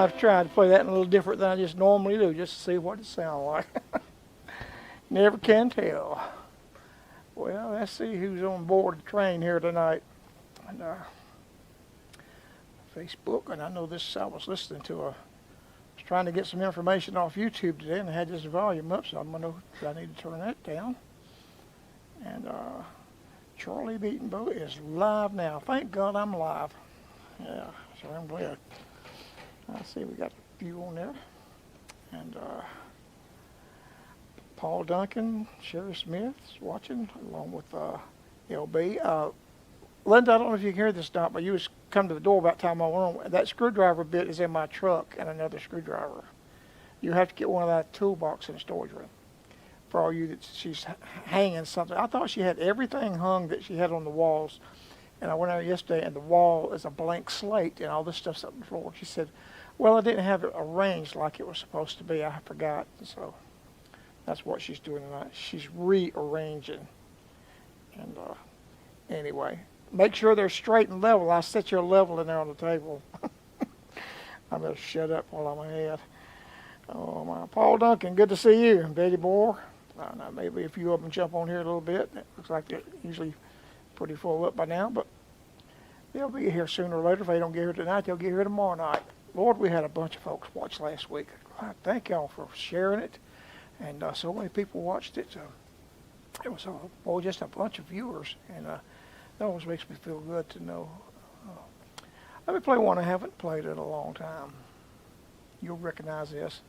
I've tried to play that in a little different than I just normally do, just to see what it sounds like. Never can tell. Well, let's see who's on board the train here tonight. And, Facebook, and I know this, I was listening to was trying to get some information off YouTube today, and I had this volume up, so I'm going to, I need to turn that down. And Charlie Beatenbo is live now. Thank God I'm live. Yeah, so I'm glad. I see we got a few on there. And Paul Duncan, Sherry Smith's watching, along with LB. Linda, I don't know if you can hear this or not, but you was come to the door about time I went on. That screwdriver bit is in my truck and another screwdriver. You have to get one of that toolbox in the storage room. For all you that she's hanging something. I thought she had everything hung that she had on the walls. And I went out yesterday and the wall is a blank slate and all this stuff's up on the floor. She said, well, I didn't have it arranged like it was supposed to be. I forgot. So that's what she's doing tonight. She's rearranging. And anyway, make sure they're straight and level. I set your level in there on the table. I'm going to shut up while I'm ahead. Oh, my. Paul Duncan, good to see you. Betty Moore. Now maybe a few of them jump on here a little bit. It looks like they're usually pretty full up by now, but they'll be here sooner or later. If they don't get here tonight, they'll get here tomorrow night. Lord, we had a bunch of folks watch last week. I thank y'all for sharing it, and so many people watched it. It was just a bunch of viewers, and that always makes me feel good to know. Let me play one I haven't played in a long time. You'll recognize this.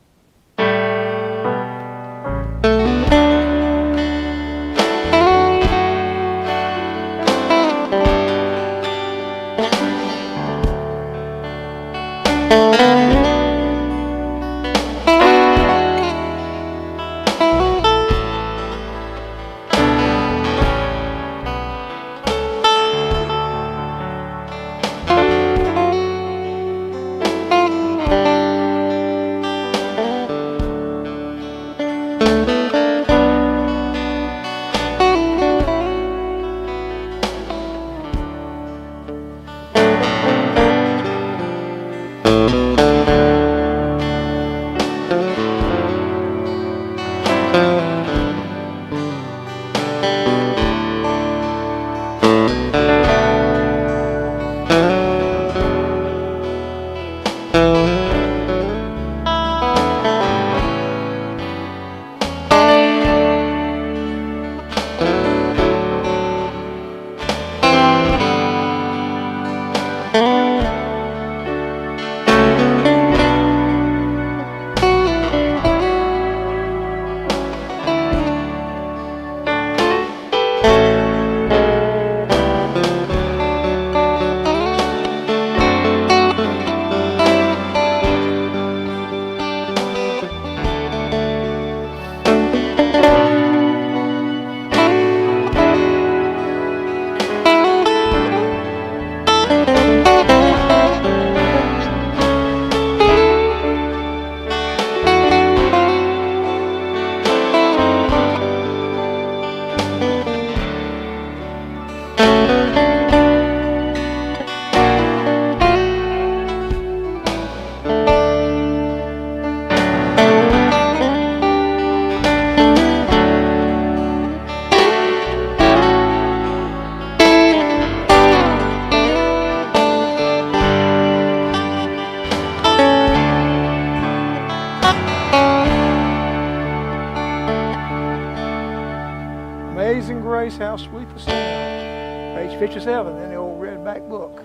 Amazing Grace, how sweet the sound. Page 57 in the old redback book.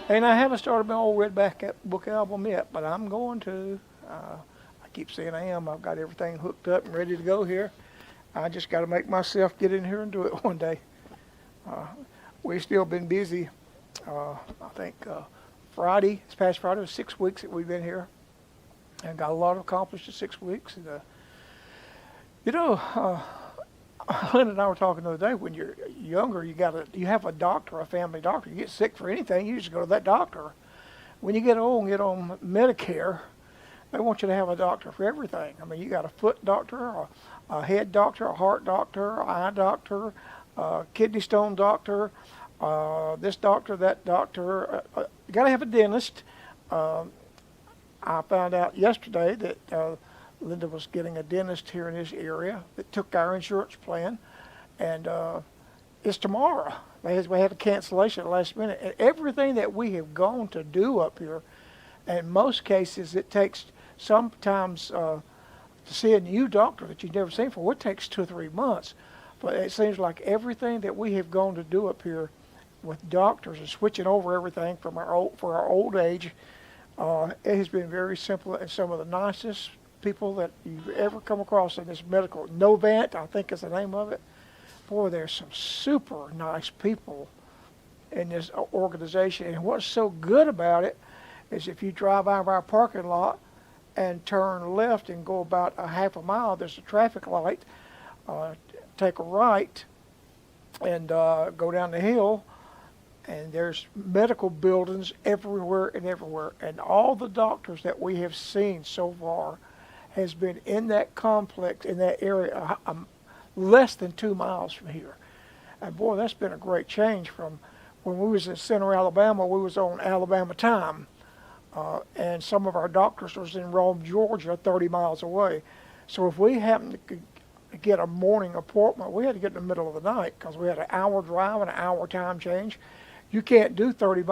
And I haven't started my old redback book album yet, but I'm going to. I keep saying I am. I've got everything hooked up and ready to go here. I just got to make myself get in here and do it one day. We've still been busy. I think this past Friday was 6 weeks that we've been here. And got a lot accomplished in 6 weeks. And, Lynn and I were talking the other day, when you're younger, you have a doctor, a family doctor. You get sick for anything, you just go to that doctor. When you get old and get on Medicare, they want you to have a doctor for everything. I mean, you got a foot doctor, a head doctor, a heart doctor, eye doctor, kidney stone doctor, this doctor, that doctor. You got to have a dentist. Um, I found out yesterday that Linda was getting a dentist here in this area that took our insurance plan, and it's tomorrow. We had a cancellation at the last minute, and everything that we have gone to do up here, in most cases, it takes sometimes to see a new doctor that you've never seen before. It takes 2 or 3 months, but it seems like everything that we have gone to do up here with doctors and switching over everything from for our old age, it has been very simple, and some of the nicest people that you've ever come across in this medical. Novant, I think is the name of it. Boy, there's some super nice people in this organization, and what's so good about it is if you drive out of our parking lot and turn left and go about a half a mile, there's a traffic light. Take a right and go down the hill, and there's medical buildings everywhere and everywhere. And all the doctors that we have seen so far has been in that complex, in that area, less than 2 miles from here. And boy, that's been a great change from when we was in Center, Alabama. We was on Alabama time. And some of our doctors was in Rome, Georgia, 30 miles away. So if we happened to get a morning appointment, we had to get in the middle of the night because we had an hour drive and an hour time change. You can't do 30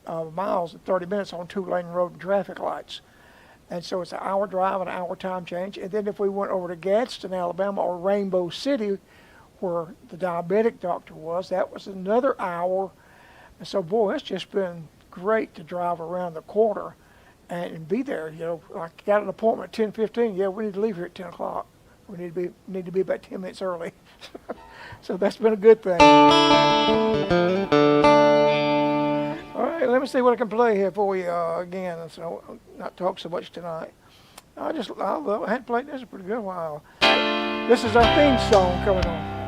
miles in 30 minutes on 2-lane road and traffic lights. And so it's an hour drive and an hour time change. And then if we went over to Gadsden, Alabama, or Rainbow City, where the diabetic doctor was, that was another hour. And so, boy, it's just been great to drive around the corner and be there. You know, like got an appointment at 10:15. Yeah, we need to leave here at 10 o'clock. We need to be about 10 minutes early. So that's been a good thing. All right, let me see what I can play here for you again, so not talk so much tonight. I hadn't played this in a pretty good while. This is our theme song coming on.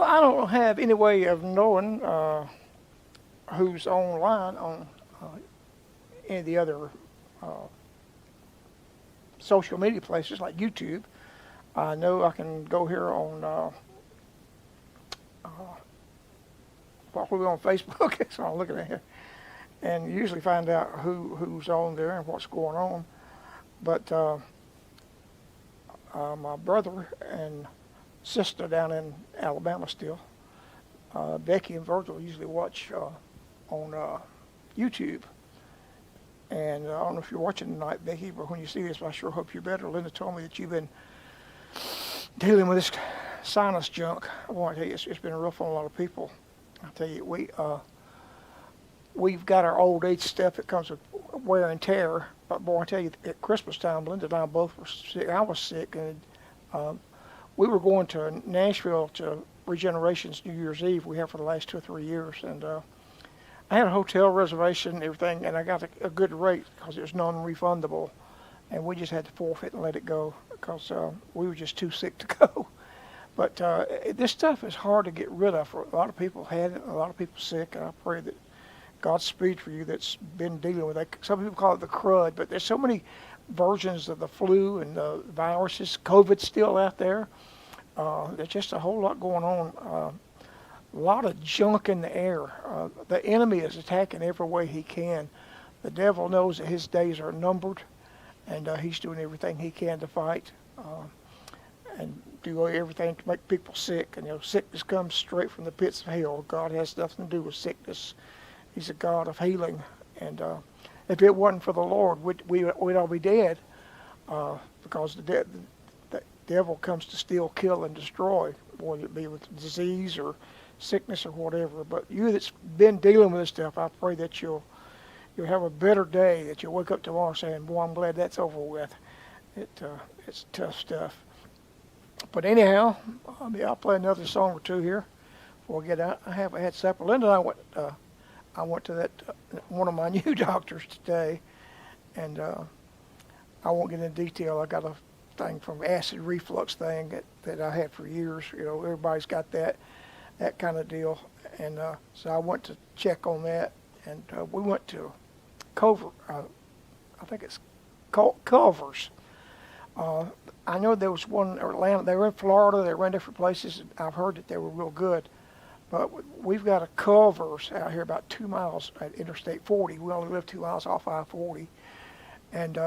I don't have any way of knowing who's online on any of the other uh, social media places like YouTube. I know I can go here on uh, what we're on Facebook. That's what I'm looking at here, and usually find out who's on there and what's going on. But my brother and sister down in Alabama still, Becky and Virgil usually watch on YouTube. And I don't know if you're watching tonight, Becky, but when you see this, I sure hope you're better. Linda told me that you've been dealing with this sinus junk. I want to tell you, it's been rough on a lot of people. I tell you, we've got our old age stuff that comes with wear and tear. But boy, I tell you, at Christmas time, Linda and I both were sick. I was sick, and we were going to Nashville to Regeneration's New Year's Eve. We have for the last 2 or 3 years, and I had a hotel reservation and everything, and I got a good rate because it was non-refundable, and we just had to forfeit and let it go because we were just too sick to go. But this stuff is hard to get rid of. A lot of people had it, a lot of people sick, and I pray that Godspeed for you that's been dealing with that. Some people call it the crud, but there's so many versions of the flu and the viruses. COVID's still out there. There's just a whole lot going on. A lot of junk in the air. The enemy is attacking every way he can. The devil knows that his days are numbered, and he's doing everything he can to fight and do everything to make people sick. And sickness comes straight from the pits of hell. God has nothing to do with sickness. He's a God of healing, and if it wasn't for the Lord, we'd all be dead, because the devil comes to steal, kill, and destroy, whether it be with disease or sickness or whatever. But you that's been dealing with this stuff, I pray that you'll have a better day, that you'll wake up tomorrow saying, boy, I'm glad that's over with. It's tough stuff. But anyhow, I'll play another song or two here before we get out. I haven't had supper. Linda and I went to that one of my new doctors today, and I won't get into detail. I got a thing from acid reflux thing that I had for years. Everybody's got that kind of deal, and so I went to check on that, and we went to Culver. I think it's called Culver's. I know there was one in Atlanta. They were in Florida. They were in different places. I've heard that they were real good. But we've got a Culver's out here about 2 miles at Interstate 40. We only live 2 miles off I-40. And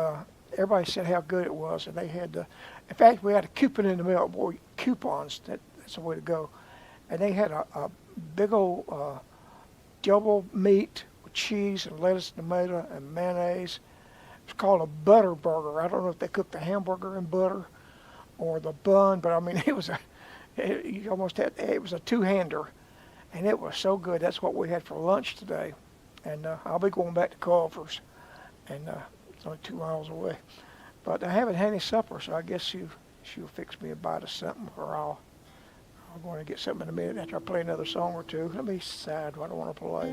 everybody said how good it was. And they had in fact, we had a coupon in the mail. Boy, coupons, that's the way to go. And they had a big old double meat with cheese and lettuce, tomato, and mayonnaise. It's called a butter burger. I don't know if they cooked the hamburger in butter or the bun, but I mean, it was a two-hander. And it was so good. That's what we had for lunch today. And I'll be going back to Culver's. And it's only 2 miles away. But I haven't had any supper, so I guess she'll fix me a bite of something, or I'll go in and get something in a minute after I play another song or two. Let me decide what I want to play.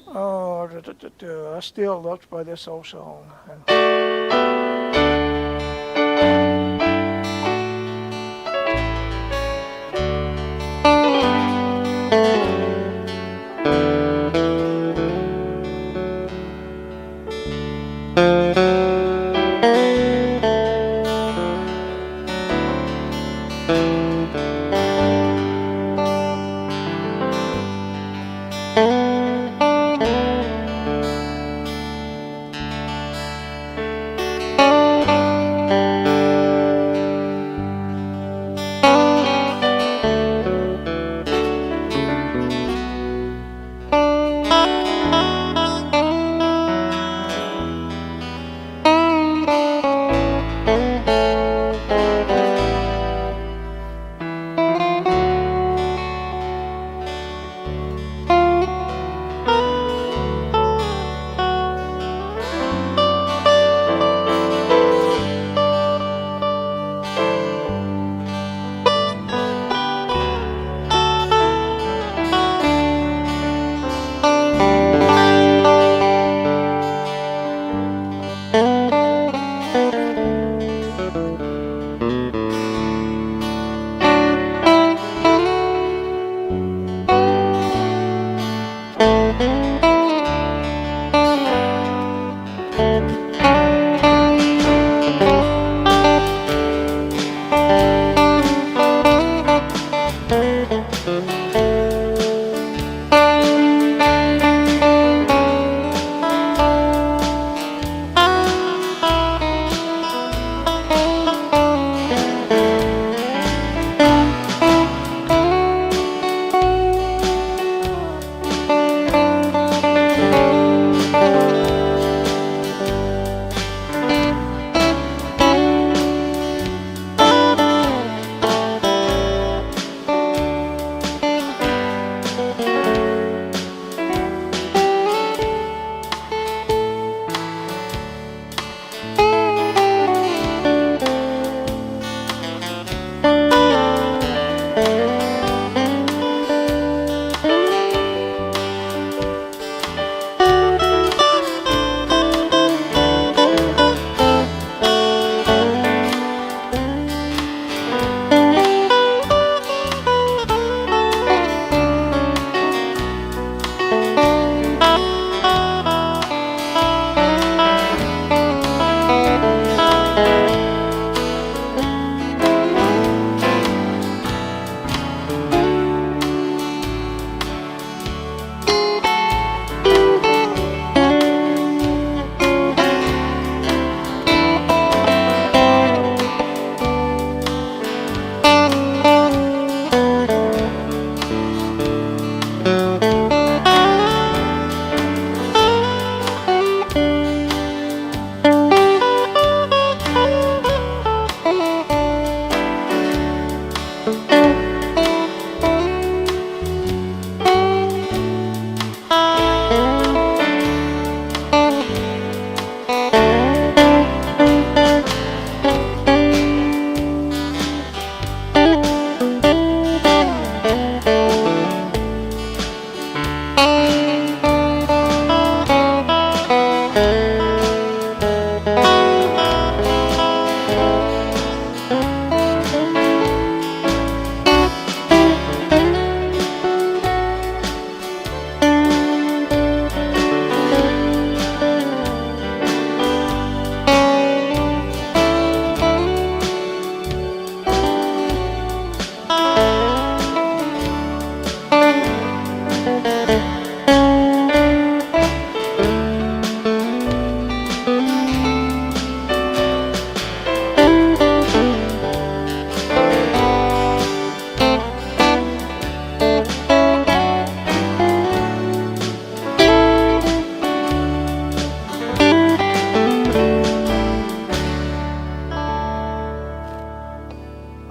Oh, I still love to play this old song.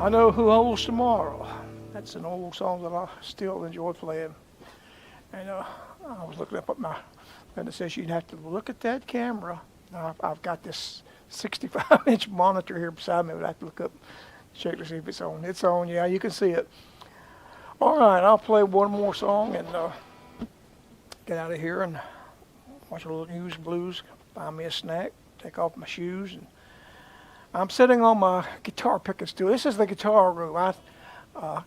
I know who holds tomorrow. That's an old song that I still enjoy playing. And I was looking up at my, and it says you'd have to look at that camera. Now, I've got this 65-inch monitor here beside me, but I have to look up, check to see if it's on. It's on, yeah, you can see it. All right, I'll play one more song and get out of here and watch a little news and blues, find me a snack, take off my shoes. And I'm sitting on my guitar picking stool. This is the guitar room. I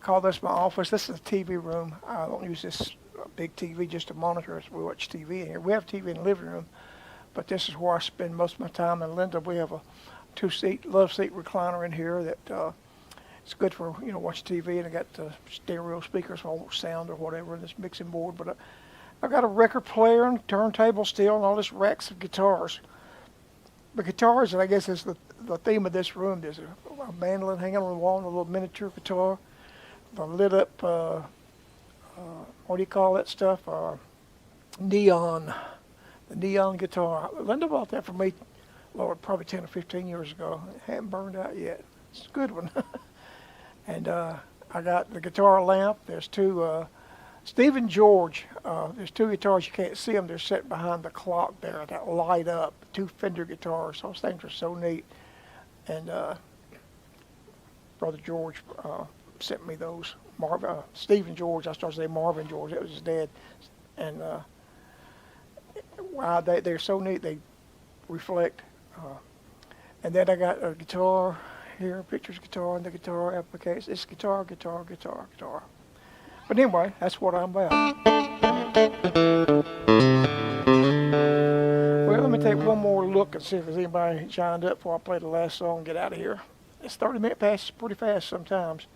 call this my office. This is the TV room. I don't use this big TV just to monitor as we watch TV in here. We have TV in the living room, but this is where I spend most of my time. And Linda, we have a two-seat, love-seat recliner in here that it's good for, you know, watch TV. And I got the stereo speakers for sound or whatever, this mixing board. But I've got a record player and turntable still and all this racks of guitars. The guitars, and I guess is the theme of this room. There's a mandolin hanging on the wall and a little miniature guitar. The lit up, what do you call that stuff? Neon. The neon guitar. Linda bought that for me, Lord, probably 10 or 15 years ago. It hadn't burned out yet. It's a good one. And I got the guitar lamp. There's two, Steve and George, there's two guitars. You can't see them. They're set behind the clock there that light up. Two Fender guitars. Those things are so neat. And Brother George sent me those. Steve and George, I started to say Marvin George. That was his dad. And wow, they're so neat. They reflect. And then I got a guitar here, pictures guitar, and the guitar application. It's guitar, guitar, guitar, guitar. But anyway, that's what I'm about. Well, let me take one more look and see if there's anybody signed up before I play the last song and get out of here. It's 30-minute passes pretty fast sometimes.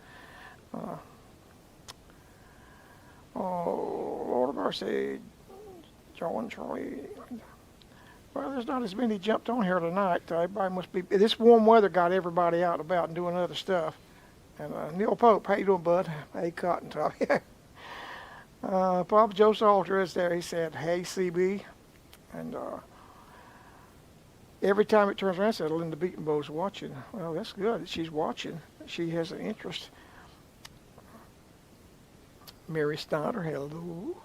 Uh, oh, Lord of mercy, John, Charlie. Well, there's not as many jumped on here tonight. Everybody must be. This warm weather got everybody out and about and doing other stuff. And Neil Pope, how you doing, bud? Hey, Cotton Top. Papa Joe Salter is there. He said, "Hey, CB," and every time it turns around, it says Linda Beatenbo's watching. Well, that's good. She's watching. She has an interest. Mary Snyder, hello.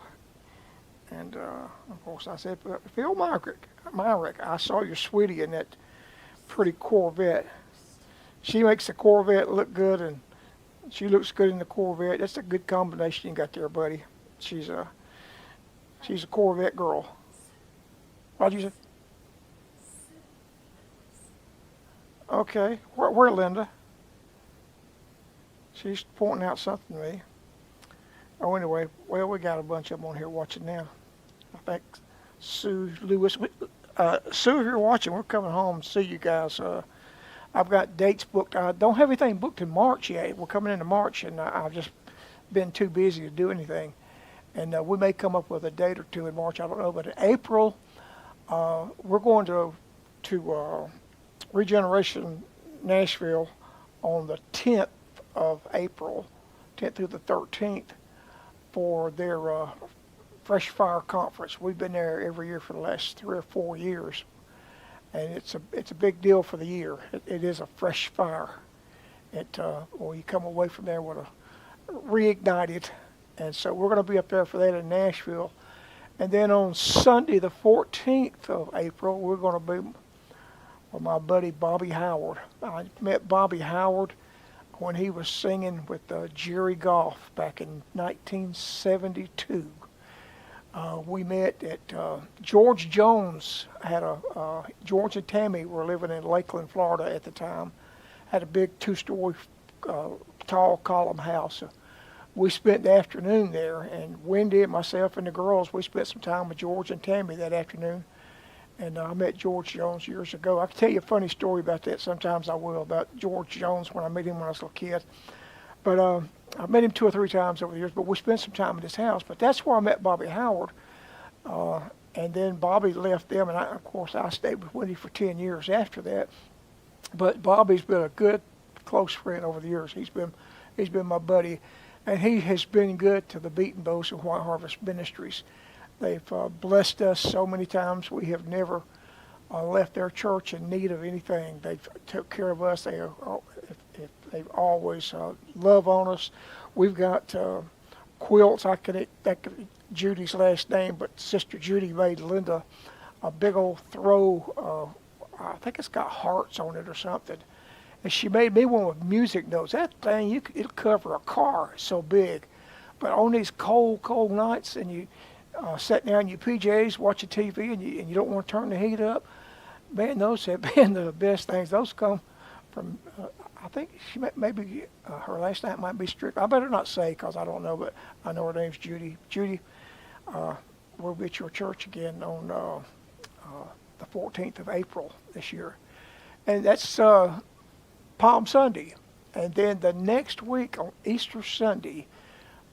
And, of course, I said, Phil Myrick, I saw your sweetie in that pretty Corvette. She makes the Corvette look good, and she looks good in the Corvette. That's a good combination you got there, buddy. She's a Corvette girl. What'd you say? Okay. Where Linda? She's pointing out something to me. Oh, anyway, well, we got a bunch of them on here watching now. I think Sue Lewis. Sue, if you're watching, we're coming home to see you guys. I've got dates booked. I don't have anything booked in March yet. We're coming into March, and I've just been too busy to do anything. And we may come up with a date or two in March. I don't know. But in April, we're going to Regeneration Nashville on the 10th of April, 10th through the 13th, for their Fresh Fire Conference. We've been there every year for the last 3 or 4 years, and it's a big deal for the year. It is a fresh fire. Well, you come away from there with a reignited, and so we're going to be up there for that in Nashville. And then on Sunday, the 14th of April, we're going to be with my buddy Bobby Howard. I met Bobby Howard when he was singing with Jerry Goff back in 1972. We met at George Jones had George and Tammy were living in Lakeland, Florida at the time. Had a big 2-story tall column house. We spent the afternoon there, and Wendy and myself and the girls, we spent some time with George and Tammy that afternoon. And I met George Jones years ago. I can tell you a funny story about that. Sometimes I will, about George Jones when I met him when I was a little kid. But I met him 2 or 3 times over the years, but we spent some time at his house. But that's where I met Bobby Howard. And then Bobby left them, and of course I stayed with Wendy for 10 years after that. But Bobby's been a good, close friend over the years. He's been my buddy, and he has been good to the Beatenbos and White Harvest Ministries. They've blessed us so many times. We have never left their church in need of anything. They've took care of us. They've always love on us. We've got quilts. I could Judy's last name, but Sister Judy made Linda a big old throw. I think it's got hearts on it or something. And she made me one with music notes. That thing, it'll cover a car. It's so big. But on these cold, cold nights, and you sit down in your PJs, watching TV, and you don't want to turn the heat up, man, those have been the best things. Those come from, I think she maybe her last name might be Strick. I better not say because I don't know, but I know her name's Judy. Judy, we'll be at your church again on the 14th of April this year. And that's Palm Sunday. And then the next week on Easter Sunday,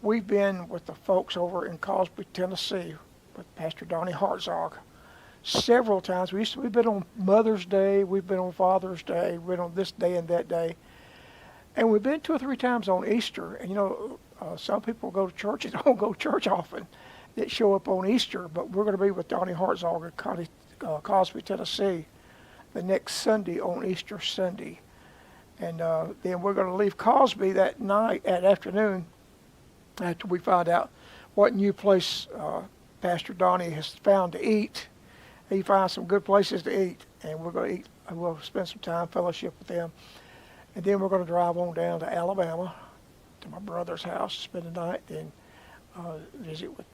we've been with the folks over in Cosby, Tennessee, with Pastor Donnie Hartzog several times. We've been on Mother's Day, we've been on Father's Day, we've been on this day and that day. And we've been 2 or 3 times on Easter. And, some people go to church and don't go to church often that show up on Easter. But we're going to be with Donnie Hartzog at Cosby, Tennessee, the next Sunday on Easter Sunday. And then we're going to leave Cosby that afternoon, after we find out what new place Pastor Donnie has found to eat. He finds some good places to eat, and we're going to eat. We'll spend some time fellowship with them, and then we're going to drive on down to Alabama to my brother's house, spend the night, then visit with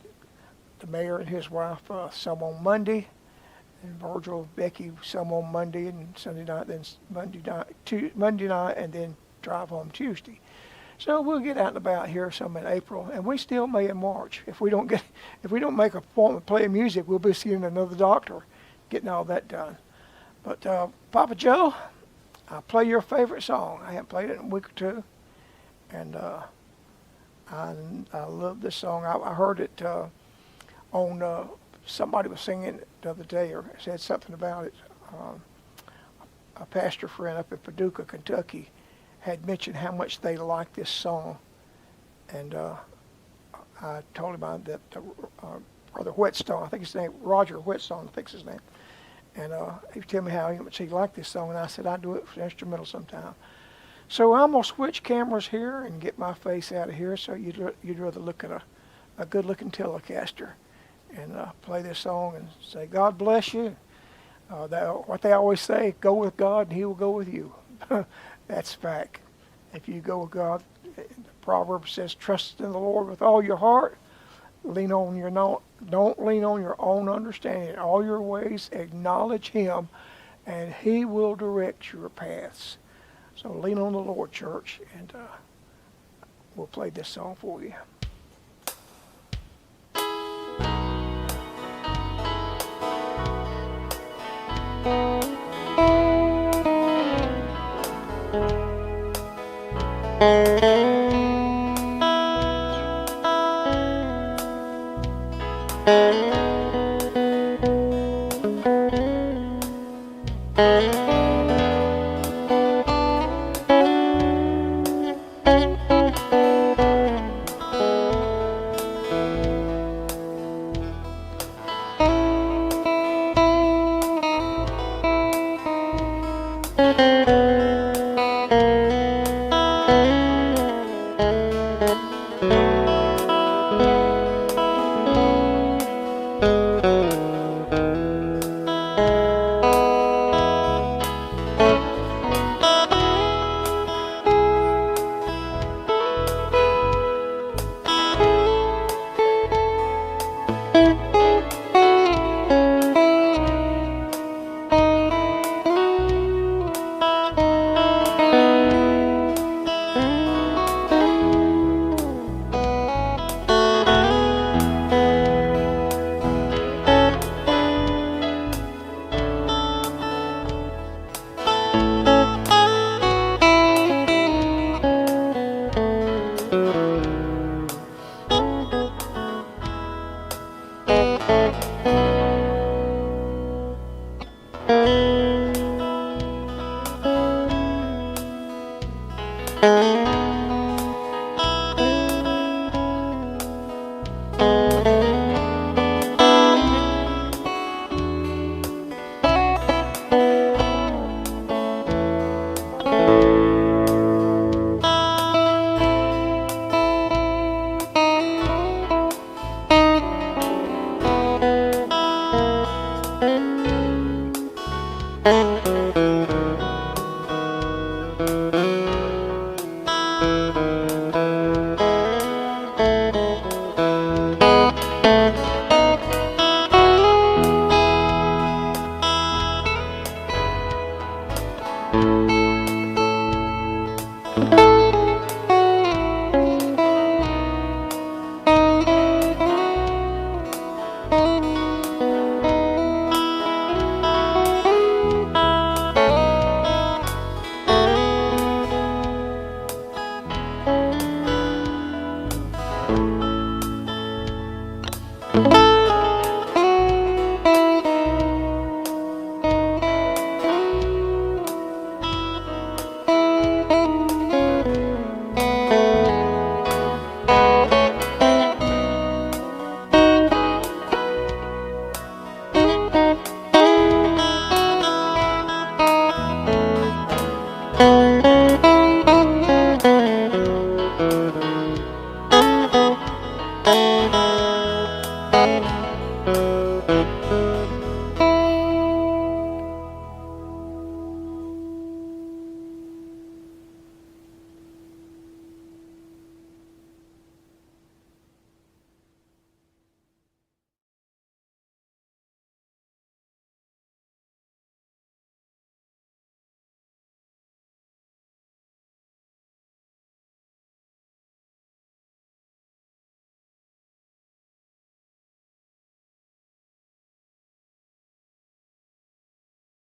the mayor and his wife some on Monday, and Virgil, Becky some on Monday and Sunday night, then Monday night, and then drive home Tuesday. So we'll get out and about here some in April, and we still may in March. If we don't make a appointment playing music, we'll be seeing another doctor, getting all that done. But Papa Joe, I'll play your favorite song. I haven't played it in a week or two, and I love this song. I heard it on somebody was singing it the other day, or said something about it. A pastor friend up in Paducah, Kentucky, had mentioned how much they liked this song, and I told him that Brother Whetstone, I think his name, Roger Whetstone, I think's his name, and he told me how much he liked this song, and I said I'd do it for the instrumental sometime. So I'm gonna switch cameras here and get my face out of here, so you'd rather look at a good-looking Telecaster, and play this song and say, God bless you. What they always say, go with God and He will go with you. That's fact. If you go with God, the proverb says, trust in the Lord with all your heart. Don't lean on your own understanding. In all your ways, acknowledge Him, and He will direct your paths. So lean on the Lord, church, and we'll play this song for you.